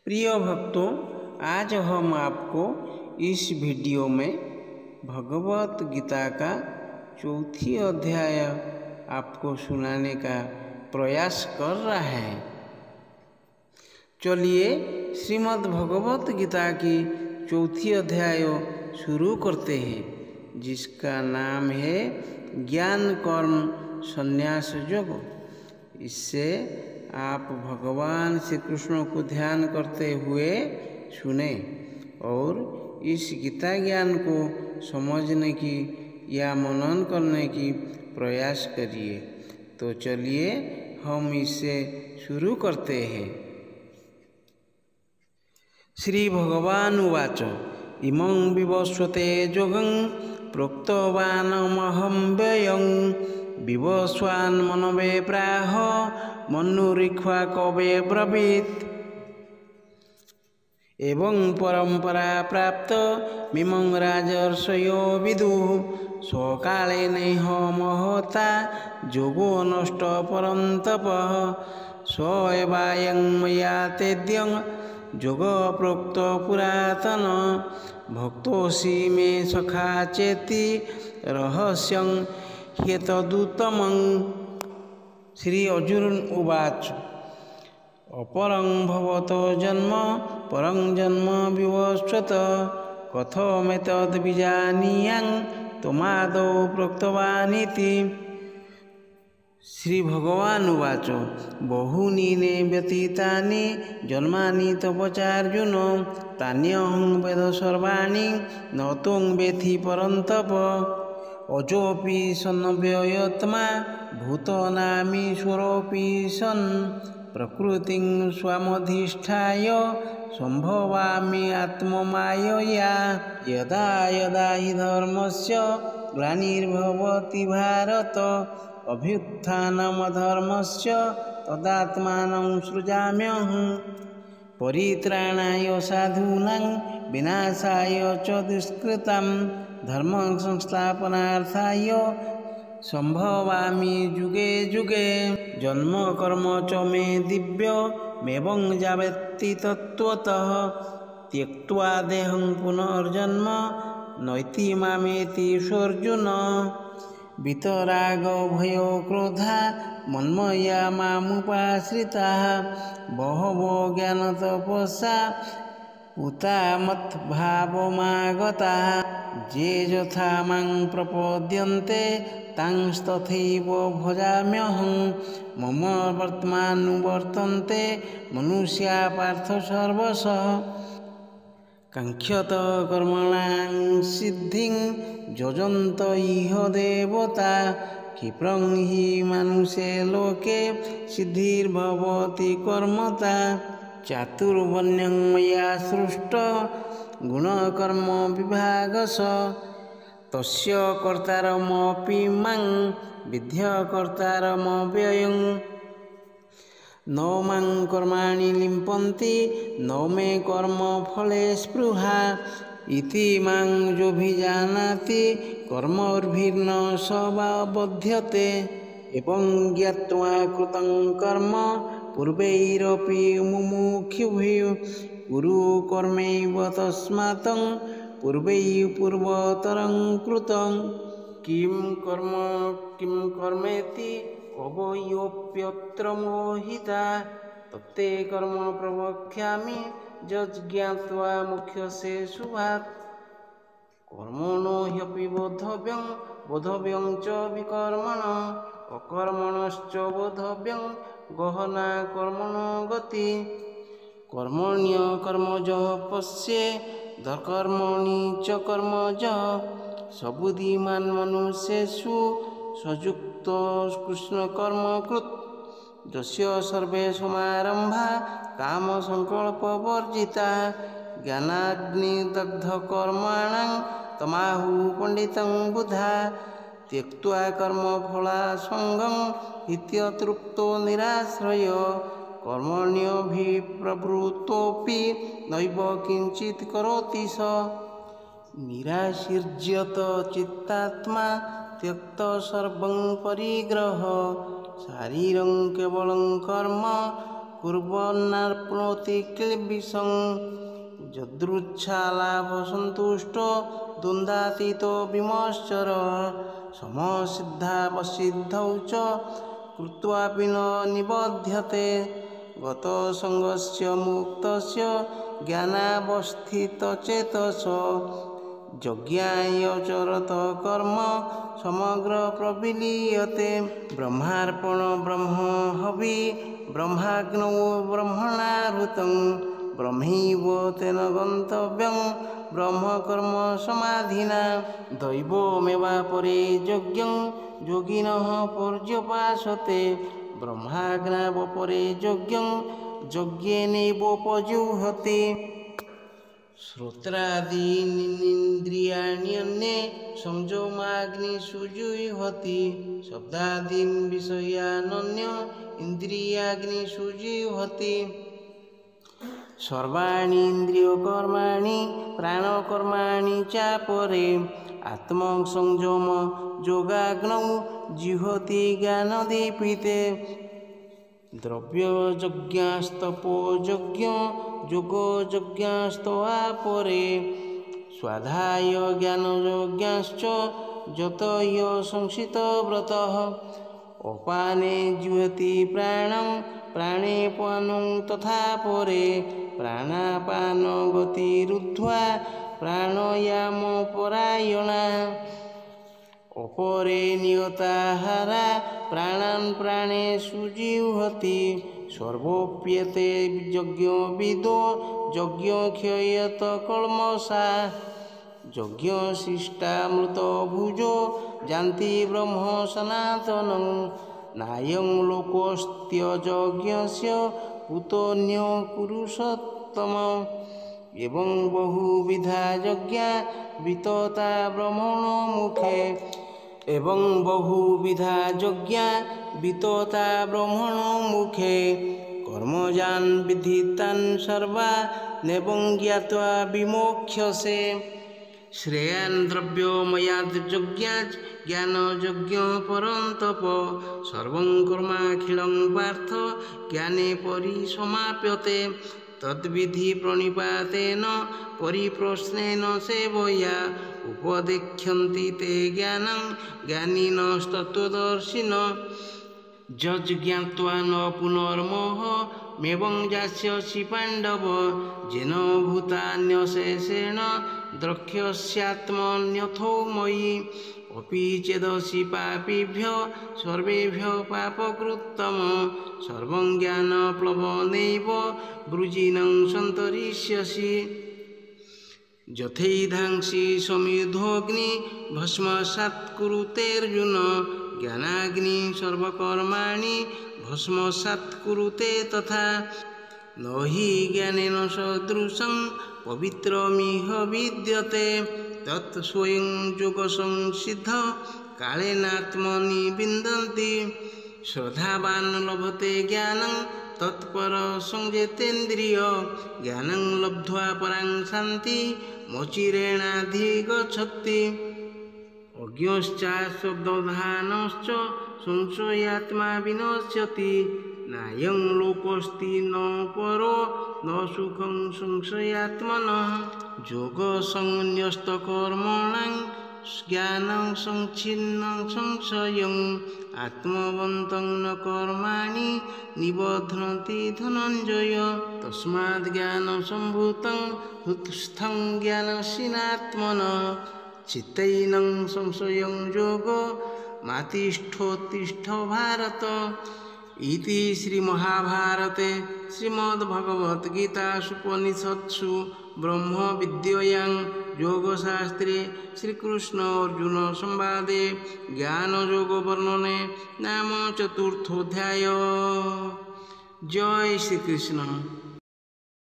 प्रिय भक्तों, आज हम आपको इस वीडियो में भगवत गीता का चौथी अध्याय आपको सुनाने का प्रयास कर रहा है। चलिए श्रीमद् भगवत गीता की चौथी अध्याय शुरू करते हैं, जिसका नाम है ज्ञान कर्म संन्यास योग। इससे आप भगवान श्री कृष्ण को ध्यान करते हुए सुने और इस गीता ज्ञान को समझने की या मनन करने की प्रयास करिए। तो चलिए हम इसे शुरू करते हैं। श्री भगवान उवाच इमं विवस्वते योगं प्रोक्तवानमहं व्ययं विवस्वान् मनवे प्राह मनुरिक्ष्वा कवे ब्रवीत्। एवं परंपरा प्राप्त मिमं राजर्षयो विदुः स्वकाले नेह महता योगो नष्ट परन्तपः स एवायं मया तेद्यं योग प्रोक्त पुरातन भक्तोऽसि मे सखा चेति रहस्यं ह्येतदुत्तमं। श्री अर्जुन उवाच अपरं भवतो जन्म परं जन्म विवस्वत कथमेतद्विजानीयां त्वमादौ प्रोक्तवानिति। श्री भगवान उवाच बहूनि ने व्यतीतानि जन्मानि तव चार्जुन तान्यहं वेद सर्वाणि न त्वं वेत्थि परन्तप। अजोऽपि सन्नव्ययत्मा भूतनामीश्वरोऽपि सन् प्रकृतिं स्वामधिष्ठाय सम्भवामि आत्ममायया। यदा यदा हि धर्मस्य ग्लानिर्भवति भारत अभ्युत्थानमधर्मस्य तदात्मानं सृजाम्यहम्। परित्राणाय साधूनां विनाशाय च दुष्कृतां धर्म संस्थापनार्थाय संभवामि युगे युगे। जन्म कर्म च मे दिव्यमेवं जावेत्ति तत्त्वतः त्यक्त्वा देहं पुनर्जन्म नैति मामेति अर्जुन। वितराग भयो क्रोधा मन्मया मामुपाश्रिताः बहवो ज्ञानतपसा उता मद्भावमागताः। ये यथा मां प्रपद्यन्ते तांस्तथैव भजाम्यहं। मम वर्त्मानुवर्तन्ते मनुष्या पार्थ सर्वशः। काङ्क्षत कर्मणां सिद्धिं यजन्त इह देवता क्षिप्रं हि मानुषे लोके सिद्धिर्भवति कर्मता। चातुर्वर्ण्यं मया सृष्ट गुणकर्म विभागश तस्य कर्तारमपि मां विद्य कर्तारमव्ययं। न मां कर्माणि लिम्पन्ति न मे कर्मफले स्पृहा इति मां योऽभिजानाति कर्मभिर्न स वा बध्यते। एवं ज्ञात्वा कृतं कर्म पूर्वैरपि मुमुक्षुभिः कुरु कर्मैव तस्मात् पूर्वैः पूर्वतरं कृतं। किं कर्मेति कवयोऽप्यत्र मोहिता तत्ते कर्म प्रवक्ष्यामि यज्ज्ञात्वा मुख्यसे शुभात्। कर्मणो ह्यपि बोद्धव्यं च विकर्मणः अकर्मणश्च बोद्धव्यं गहना कर्मणो गति। कर्मण्यकर्मजः पश्येत् कर्मणि च कर्मजः स बुद्धिमान् मनुष्येषु सयुक्तो कृष्णकर्मकृत्। यस्य सर्वे समारम्भा कामसङ्कल्पवर्जिताः ज्ञानाग्निदग्धकर्माणां तमाहुः पंडितं बुधा। त्यक्त्वा कर्मफलासङ्गं नित्यतृप्तो निराश्रय कर्मण्यभिप्रवृत्तोऽपि नैव किञ्चित् करोति स। निराशीर्यत चित्तात्मा त्यक्त सर्वं परिग्रह शारीरं केवलं कर्म कुर्वन्नाप्नोति क्लेबिसं यदृच्छालाभसन्तुष्टो द्वन्द्वातीतो विमश्चर समसिद्धावसिद्धौ च कृत्वापि न निबध्यते गतसङ्गस्य मुक्तस्य ज्ञानावस्थितचेतस यज्ञायचरत कर्म समग्र प्रविलीयते ब्रह्मार्पण ब्रह्म हवि ब्रह्माग्नौ ब्रह्मणाहृतं ब्रह्मैव तेन गन्तव्यं ब्रह्मकर्म समाधिना दैवमेवापरे यज्ञं योगिनः पर्युपासते ब्रह्माग्नावपरे यज्ञं यज्ञेनैवोपजुह्वति श्रोत्रादीनिन्द्रियाण्यन्ये संयमाग्निषुजुह्वति शब्दादीन् विषयानन्य इन्द्रियाग्निषुजुह्वति सर्वाणि इन्द्रियकर्माणि प्राणकर्माणि चापरे आत्मसंयम योगाग्नौ जिह्वति ज्ञानदीपिते द्रव्ययज्ञस्तपोयज्ञ योगयज्ञस्तवापरे स्वाध्याय ज्ञानयज्ञश्च यतय संसितव्रतः अपाने जिह्वति प्राणं प्राणे पानं तथा परे प्राणापानगतिरुद्ध्वा प्राणायामपरायणा अपरे नियताहारा प्राणान् प्राणेषु जिह्वति सर्वोप्यते यज्ञविदो यज्ञक्षयत कल्मषा यज्ञशिष्टामृतभुजो यान्ति ब्रह्म सनातनं नायं लोकोऽस्त्ययज्ञस्य कुतोऽन्यो पुरुषोत्तम एवं बहुविधा यज्ञा वितता ब्रह्मणो मुखे एवं बहुविधा यज्ञा वितता ब्रह्मणो मुखे कर्मजान् विधितान् सर्वा नेवं ज्ञात्वा विमोक्ष्यसे श्रेयान् द्रव्योमयाद् यज्ञात् ज्ञानयज्ञ परन्तप सर्वं कर्माखिलं पार्थ ज्ञाने परिसमाप्यते तद्विधि प्रणिपातेन परिप्रश्नेन सेवया उपदेक्ष्यन्ति ते ज्ञानं ज्ञानिनस्तत्त्वदर्शिनः यज्ज्ञात्वा न पुनर्मोहमेवं यास्यसि पाण्डव येन भूतान्यशेषेण द्रक्ष्यस्यात्मन्यथो मयि अपि चेदसि पापिभ्यो सर्वेभ्यो पापकृत्तम सर्वं ज्ञानप्लवनैव वृजिनं सन्तरिष्यसि यथैधांसि समिधोऽग्नि भस्मसात् कुरुतेऽर्जुन ज्ञानाग्नि सर्वकर्माणि भस्मसात् कुरुते तथा न हि ज्ञानेन सदृशं पवित्रमिह विद्यते तत् स्वयं योगसंसिद्ध कालेनात्मनि विन्दन्ति श्रद्धावान् लभते ज्ञानं तत्पर संयतेन्द्रिय ज्ञानं लब्ध्वा परां शान्ति मोचिरेणाधिगच्छति अज्ञश्चाशब्दधानश्च संशयात्मा विनश्यति नायं लोकोऽस्ति न परो न सुखं संशयात्मनः योगसंन्यस्तकर्मणां ज्ञानं संच्छिन्नं संशयं आत्मवन्तं न कर्माणि निबध्नन्ति धनञ्जय तस्माद् ज्ञानसम्भूतं हृत्स्थं ज्ञानशीनात्मनः चित्तैनं संशयं योगो मातिष्ठोत्तिष्ठ भारत इति श्रीमहाभारते श्रीमद्भगवद्गीतासूपनिषत्सु ब्रह्मविद्यायां योगशास्त्रे श्रीकृष्ण अर्जुन संवादे ज्ञानयोगवर्णने नाम चतुर्थोऽध्याय। जय श्रीकृष्ण।